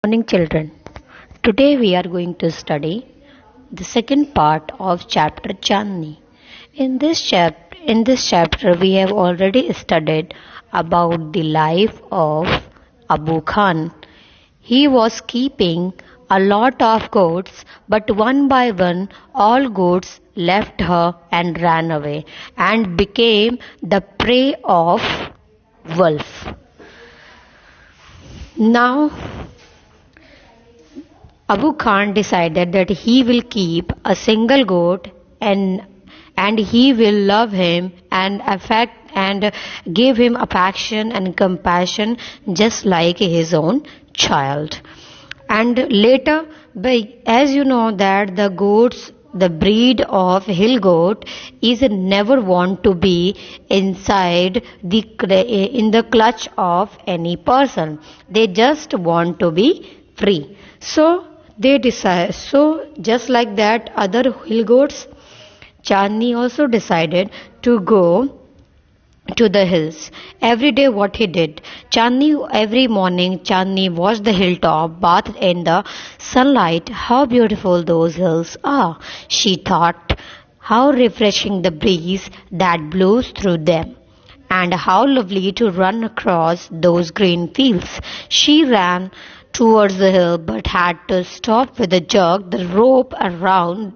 Morning, children. Today we are going to study the second part of chapter Chandni. In this chapter, we have already studied about the life of Abu Khan. He was keeping a lot of goats, but one by one, all goats left her and ran away and became the prey of wolf. Now Abu Khan decided that he will keep a single goat and he will love him and affect and give him affection and compassion just like his own child. And later, as you know that the goats, the breed of hill goat is never want to be inside in the clutch of any person. They just want to be free. So they decide. So just like that, other hill goats, Chandni also decided to go to the hills. Every day what he did, every morning Chandni watched the hilltop, bathed in the sunlight. How beautiful those hills are, she thought. How refreshing the breeze that blows through them. And how lovely to run across those green fields. She ran towards the hill but had to stop with a jerk. The rope around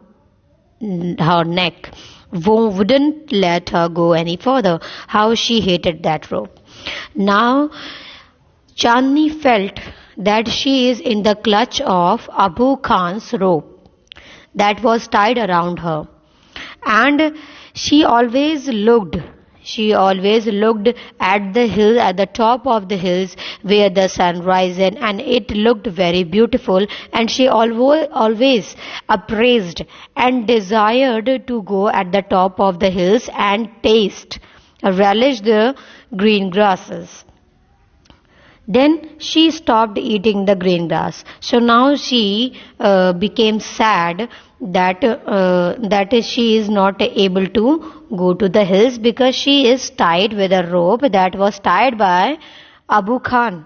her neck wouldn't let her go any further. How she hated that rope. Now Chandni felt that she is in the clutch of Abu Khan's rope that was tied around her. And she always looked at the hill, at the top of the hills where the sun rises, and it looked very beautiful, and she always appraised and desired to go at the top of the hills and relish the green grasses. Then she stopped eating the green grass. So now she became sad that she is not able to go to the hills because she is tied with a rope that was tied by Abu Khan.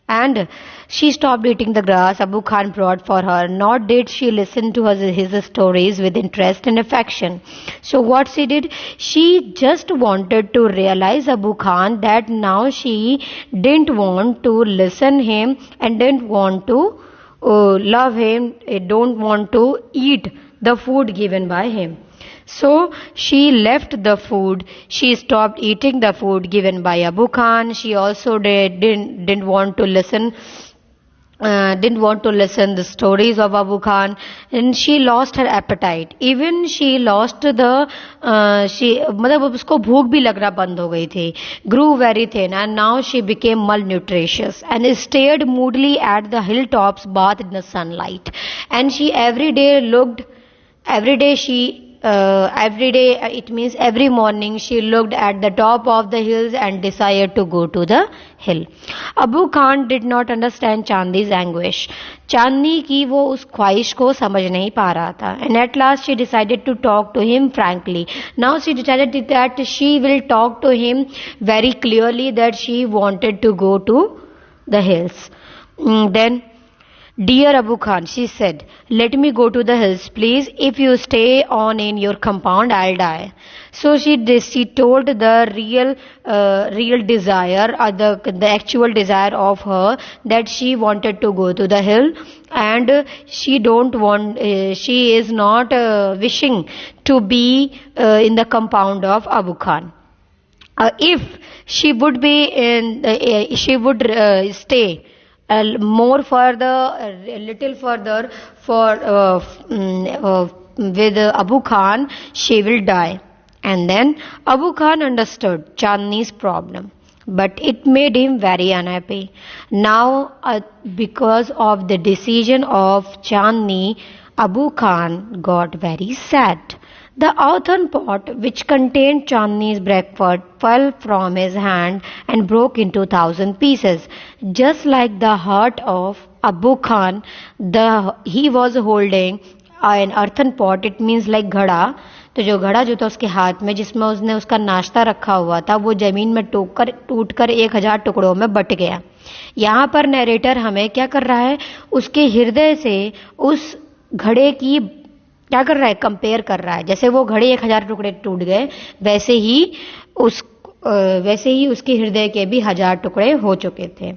And she stopped eating the grass Abu Khan brought for her, nor did she listen to his stories with interest and affection. So what she did, she just wanted to realize Abu Khan that now she didn't want to listen him and didn't want to love him, don't want to eat the food given by him. So she left the food. She stopped eating the food given by Abu Khan. She also didn't want to listen. Didn't want to listen the stories of Abu Khan, and she lost her appetite. Even she lost the मतलब उसको भूख भी लगना बंद हो गई थी. Grew very thin, and now she became malnutritious and stared moodily at the hilltops bathed in the sunlight. And she every day, it means every morning, she looked at the top of the hills and decided to go to the hill. Abu Khan did not understand Chandni's anguish. Chandni की वो उस ख्वाहिश को समझ नहीं पा रहा था. And at last she decided to talk to him frankly. Now she decided that she will talk to him very clearly that she wanted to go to the hills. Then, Dear Abu Khan, she said, let me go to the hills, please. If you stay on in your compound, I'll die. So she told the real desire, or the actual desire of her, that she wanted to go to the hill, and she is not wishing to be in the compound of Abu Khan. If she would she would stay a little further with Abu Khan, she will die. And then Abu Khan understood Chandni's problem, but it made him very unhappy. Now, because of the decision of Chandni, Abu Khan got very sad. The earthen pot which contained Chandni's breakfast fell from his hand and broke into 1,000 pieces. Just like the heart of Abu Khan, he was holding an earthen pot, it means like ghada. तो जो घड़ा जो था उसके हाथ में, जिसमें उसने उसका नाश्ता रखा हुआ था, वो जमीन में टूटकर 1000 टुकड़ों में बट गया। यहाँ पर नरेटर हमें क्या कर रहा है, उसके हृदय से उस घड़े की क्या कर रहा है, कंपेयर कर रहा है। जैसे वो घड़े 1000 टुकड़े टूट गए, वैसे ही उस वैसे ही उसके हृदय के भी 1000 टुकड़े हो चुके थे।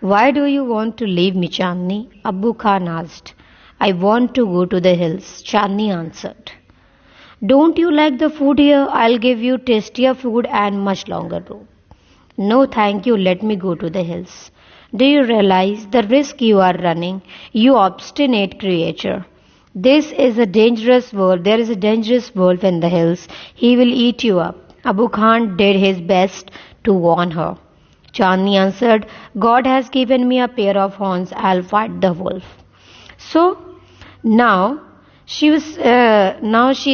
Why do you want to leave me, Chandni? Abu Khan asked. I want to go to the hills, Chandni answered. Don't you like the food here? I'll give you tastier food and much longer rope. No, thank you. Let me go to the hills. Do you realize the risk you are running, you obstinate creature? This is a dangerous world. There is a dangerous wolf in the hills. He will eat you up. Abu Khan did his best to warn her. Chandni answered, God has given me a pair of horns. I'll fight the wolf. So now she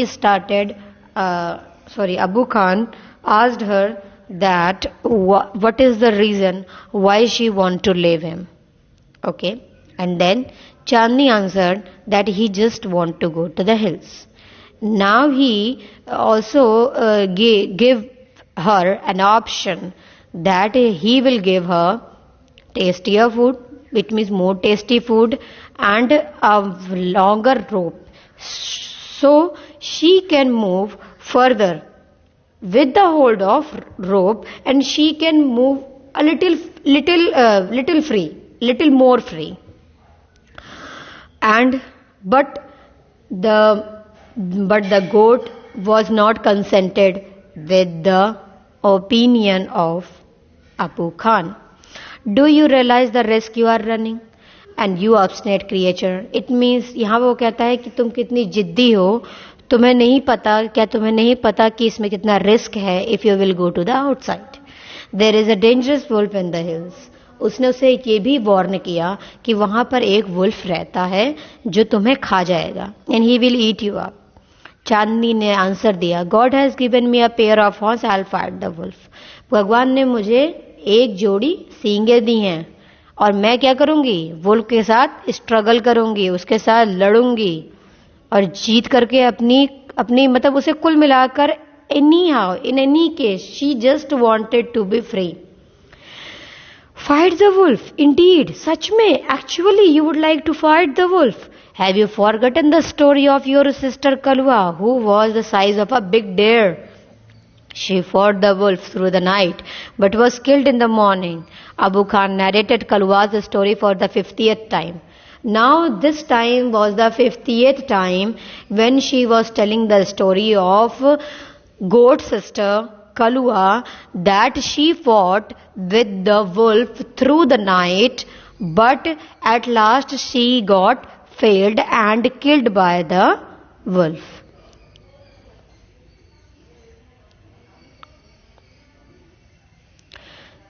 started. Abu Khan asked her that what is the reason why she want to leave him. Okay, and then Chandni answered that he just want to go to the hills. Now he also give her an option that he will give her tastier food, which means more tasty food, and a longer rope, so she can move further with the hold of rope, and she can move a little more free. And but the goat was not consented with the opinion of Abu Khan. Do you realize the risk you are running? And you obstinate creature. It means यहाँ वो कहता है कि तुम कितनी जिद्दी हो, तुम्हें नहीं पता कि इसमें कितना रिस्क है. If you will go to the outside, there is a dangerous wolf in the hills. उसने उसे ये भी वार्न किया कि वहां पर एक वुल्फ रहता है जो तुम्हें खा जाएगा. And he will eat you up. चांदनी ने आंसर दिया, God has given me a pair of horns, I'll fight the wolf. भगवान ने मुझे एक जोड़ी सींगे दी हैं और मैं क्या करूंगी, वुल्फ के साथ स्ट्रगल करूंगी, उसके साथ लड़ूंगी और जीत करके अपनी मतलब उसे कुल मिलाकर anyhow, in any case, she just wanted to be free. Fight the wolf, indeed, सच में, actually you would like to fight the wolf. Have you forgotten the story of your sister Kalwa, who was the size of a big deer? She fought the wolf through the night, but was killed in the morning. Abu Khan narrated Kalwa's story for the 50th time. Now this time was the 50th time when she was telling the story of goat sister Kalwa, that she fought with the wolf through the night, but at last she got failed and killed by the wolf.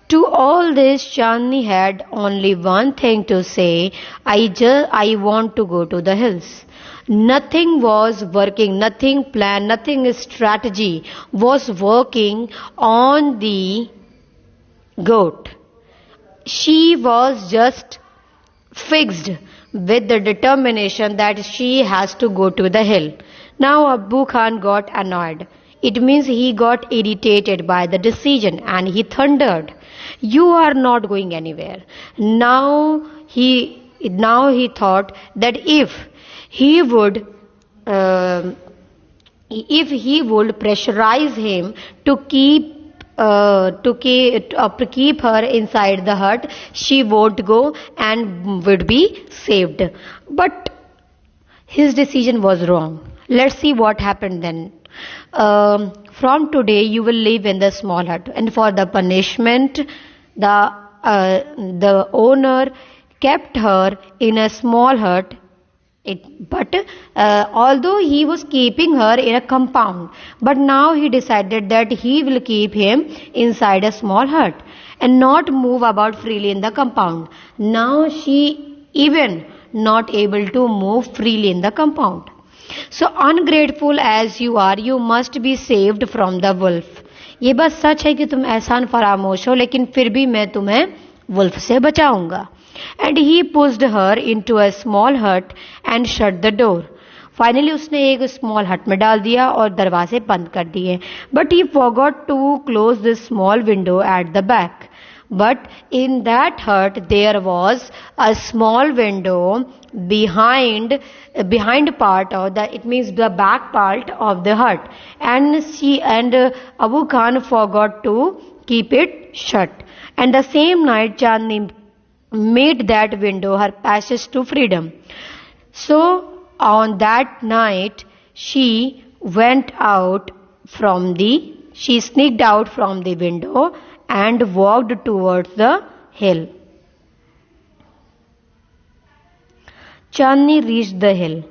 To all this, Chandni had only one thing to say, I want to go to the hills. Nothing was working, nothing planned, nothing strategy was working on the goat. She was just fixed with the determination that she has to go to the hill. Now Abu Khan got annoyed. It means he got irritated by the decision and he thundered, you are not going anywhere. Now he thought that if he would pressurize him to keep her inside the hut, she won't go and would be saved. But his decision was wrong. Let's see what happened then. From today you will live in the small hut, and for the punishment the owner kept her in a small hut. But although he was keeping her in a compound, but now he decided that he will keep him inside a small hut and not move about freely in the compound. Now she even not able to move freely in the compound. So ungrateful as you are, you must be saved from the wolf. ये बस सच है कि तुम एहसान फरामोश हो, लेकिन फिर भी मैं तुम्हें वुल्फ से बचाऊंगा. And he pushed her into a small hut and shut the door. Finally उसने एक स्मॉल हट में डाल दिया और दरवाजे बंद कर दिए. But he forgot to close this small window at the back. But in that hut there was a small window behind part of the, it means the back part of the hut, and Abu Khan forgot to keep it shut. And the same night Chandni made that window her passage to freedom. So on that night she went out she sneaked out from the window and walked towards the hill. Chandni reached the hill.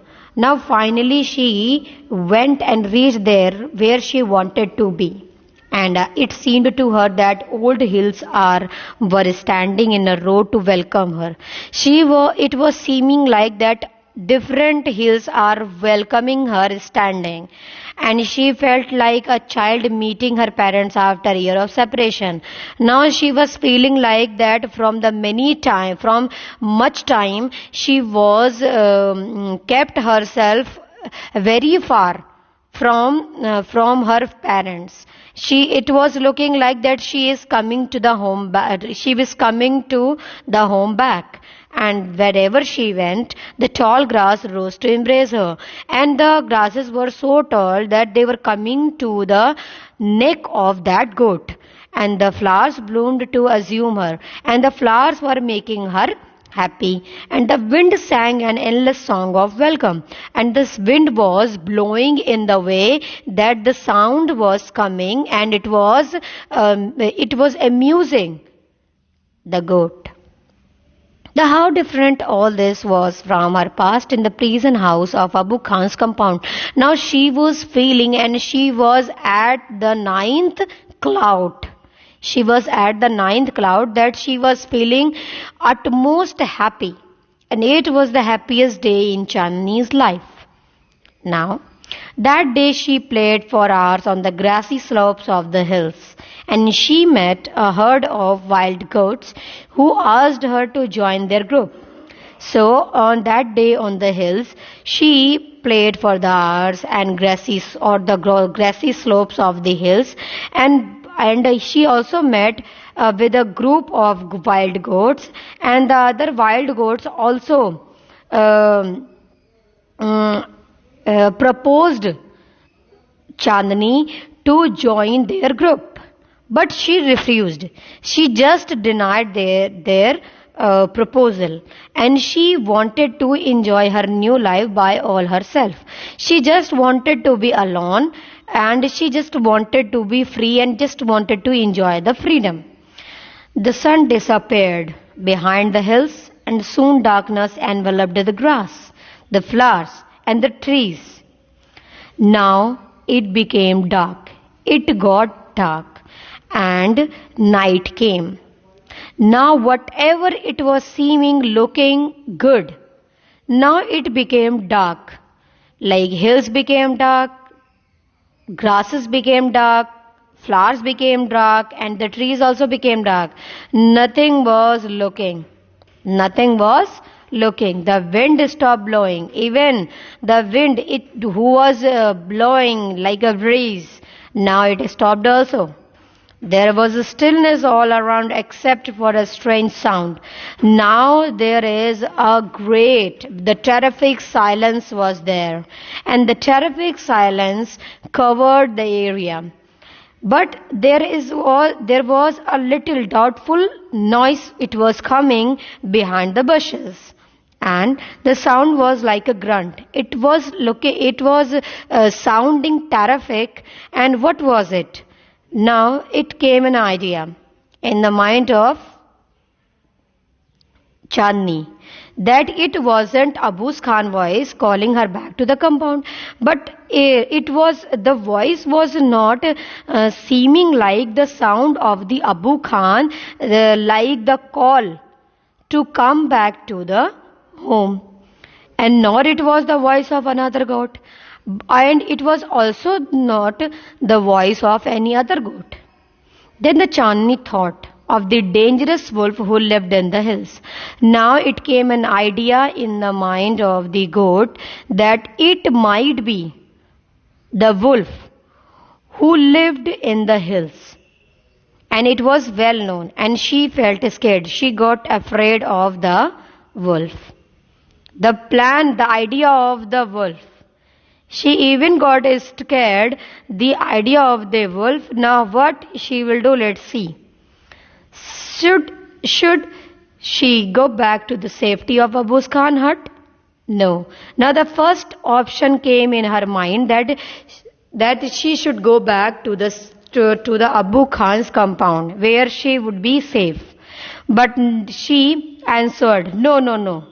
Now finally she went and reached there where she wanted to be. And it seemed to her that old hills were standing in a row to welcome her. It was seeming like that different hills are welcoming her standing, and she felt like a child meeting her parents after a year of separation. Now she was feeling like that from much time she was kept herself very far from her parents. It was looking like that she was coming to the home back. And wherever she went, the tall grass rose to embrace her. And the grasses were so tall that they were coming to the neck of that goat. And the flowers bloomed to assume her. And the flowers were making her happy. And the wind sang an endless song of welcome. And this wind was blowing in the way that the sound was coming, and it was amusing the goat. How different all this was from her past in the prison house of Abu Khan's compound. Now she was feeling, and she was at the ninth cloud. She was at the ninth cloud that she was feeling utmost happy. And it was the happiest day in Chandni's life. Now, that day she played for hours on the grassy slopes of the hills, and she met a herd of wild goats who asked her to join their group. So on that day on the hills, she played for the hours and grassy slopes of the hills, and she also met with a group of wild goats, and the other wild goats also proposed Chandni to join their group, but she refused. She just denied their proposal, and she wanted to enjoy her new life by all herself. She just wanted to be alone, and she just wanted to be free, and just wanted to enjoy the freedom. The sun disappeared behind the hills, and soon darkness enveloped the grass, the flowers, and the trees. Now it became dark. It got dark, and night came. Now whatever it was seeming looking good, now it became dark. Like hills became dark, grasses became dark, flowers became dark, and the trees also became dark. Nothing was looking. The wind stopped blowing. Even the wind, who was blowing like a breeze, now it stopped also. There was a stillness all around except for a strange sound. Now there is the terrific silence was there, and the terrific silence covered the area. But there was a little doubtful noise. It was coming behind the bushes, and the sound was like a grunt. It was sounding terrific. And what was it? Now it came an idea in the mind of Chandni that it wasn't Abu Khan's voice calling her back to the compound, but the voice was not seeming like the sound of the Abu Khan, like the call to come back to the home, and nor it was the voice of another goat, and it was also not the voice of any other goat. Then the Chandni thought, of the dangerous wolf who lived in the hills. Now it came an idea in the mind of the goat that it might be the wolf who lived in the hills. And it was well known, and she felt scared. She got afraid of the wolf. The idea of the wolf. She even got scared, the idea of the wolf. Now what she will do, let's see. Should she go back to the safety of Abu Khan's hut? No. Now the first option came in her mind that she should go back to the Abu Khan's compound where she would be safe. But she answered, no, no, no.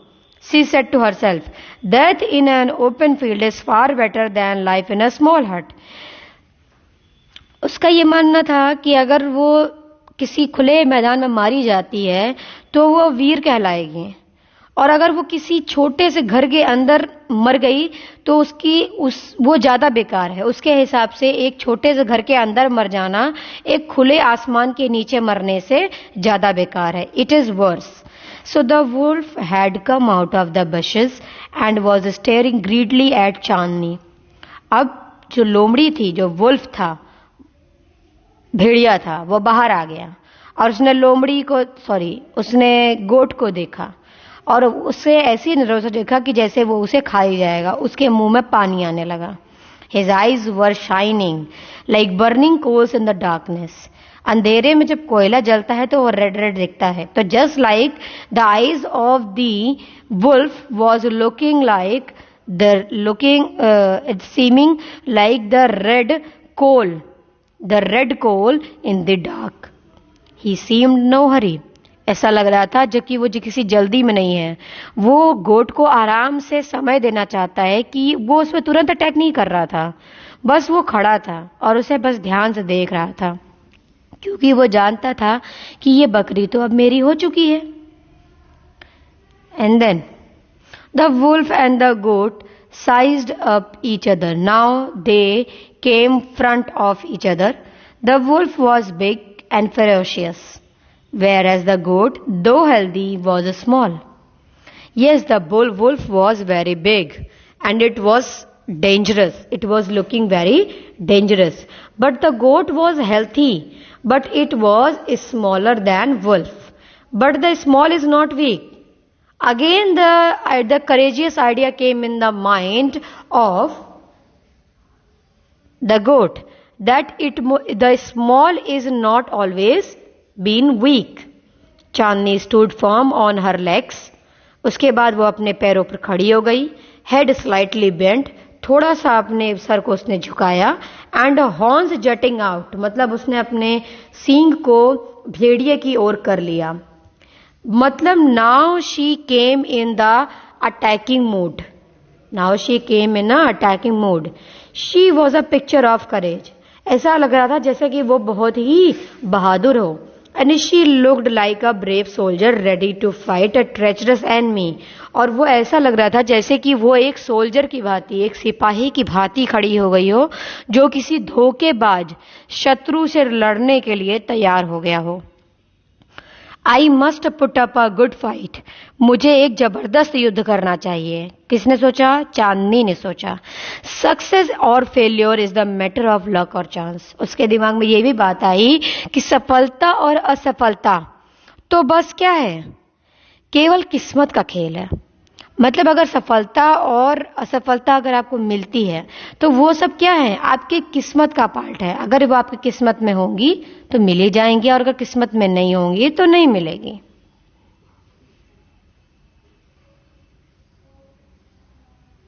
She said to herself, death in an open field is far better than life in a small hut. उसका ये मानना था कि अगर वो किसी खुले मैदान में मारी जाती है तो वो वीर कहलाएगी, और अगर वो किसी छोटे से घर के अंदर मर गई तो वो ज्यादा बेकार है. उसके हिसाब से एक छोटे से घर के अंदर मर जाना एक खुले आसमान के नीचे मरने से ज्यादा बेकार है. It is worse. So the wolf had come out of the bushes and was staring greedily at Chandni. अब जो लोमड़ी थी, जो वुल्फ था, भेड़िया था, वो बाहर आ गया और उसने गोट को देखा और उसे ऐसी नजरों से देखा कि जैसे वो उसे खा ही जाएगा. उसके मुंह में पानी आने लगा. His eyes were shining like burning coals in the darkness. अंधेरे में जब कोयला जलता है तो वो रेड रेड दिखता है. तो just like the eyes of the wolf was it seeming like the red coal in the dark. He seemed no hurry. ऐसा लग रहा था जबकि वो किसी जल्दी में नहीं है. वो गोट को आराम से समय देना चाहता है कि वो उस पर तुरंत अटैक नहीं कर रहा था. बस वो खड़ा था और उसे बस ध्यान से देख रहा था, क्योंकि वो जानता था कि ये बकरी तो अब मेरी हो चुकी है. And then the wolf and the goat sized up each other. Now they came front of each other. The wolf was big and ferocious, whereas the goat, though healthy, was small. Yes, the wolf was very big and it was dangerous. It was looking very dangerous. But the goat was healthy, but it was smaller than wolf. But the small is not weak. Again, the courageous idea came in the mind of the goat that the small is not always been weak. Chandni stood firm on her legs. उसके बाद वो अपने पैरों पर खड़ी हो गई. Head slightly bent. थोड़ा सा अपने सर को उसने झुकाया. And horns jutting out. मतलब उसने अपने सींग को भेड़िए की ओर कर लिया. मतलब now she came in the attacking mood. She was a picture of courage. ऐसा लग रहा था जैसे कि वो बहुत ही बहादुर हो. And she looked like a brave soldier ready to fight a treacherous enemy. और वो ऐसा लग रहा था जैसे कि वो एक सोल्जर की भांति, एक सिपाही की भांति खड़ी हो गई हो, जो किसी धोखेबाज शत्रु से लड़ने के लिए तैयार हो गया हो. I must put up a good fight. मुझे एक जबरदस्त युद्ध करना चाहिए. किसने सोचा? चांदनी ने सोचा. सक्सेस और failure is the matter of luck और चांस. उसके दिमाग में ये भी बात आई कि सफलता और असफलता तो बस क्या है, केवल किस्मत का खेल है. मतलब अगर सफलता और असफलता अगर आपको मिलती है तो वो सब क्या है, आपकी किस्मत का पार्ट है. अगर वो आपकी किस्मत में होंगी तो मिल ही जाएंगी और अगर किस्मत में नहीं होंगी तो नहीं मिलेगी.